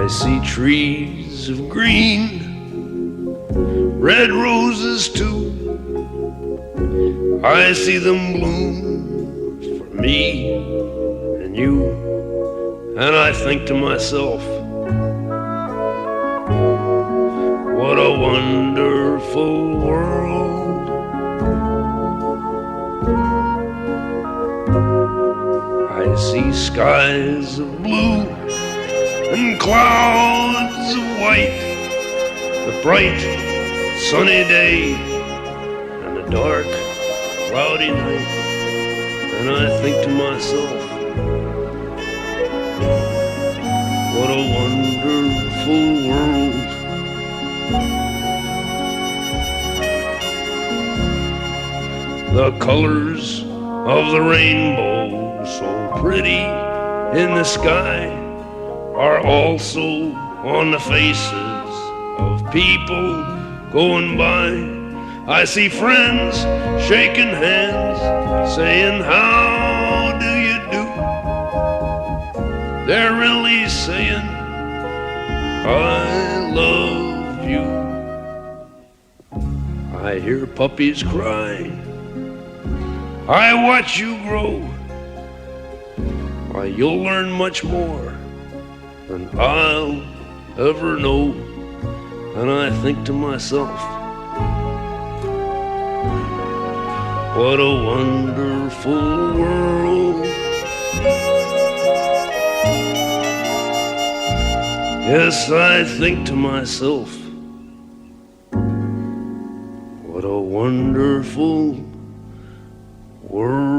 see trees of green, red roses too. I see them bloom for me and you. And I think to myself, what a wonderful world. I see skies of blue and clouds of white, the bright sunny day and the dark cloudy night. And I think to myself, what a wonderful world. The colors of the rainbow, so pretty in the sky, are also on the faces of people going by. I see friends shaking hands, saying, how do you do? They're really saying, I love you. I hear puppies cry, I watch you grow. Why, you'll learn much more than I'll ever know. And I think to myself, what a wonderful world. Yes, I think to myself, what a wonderful world.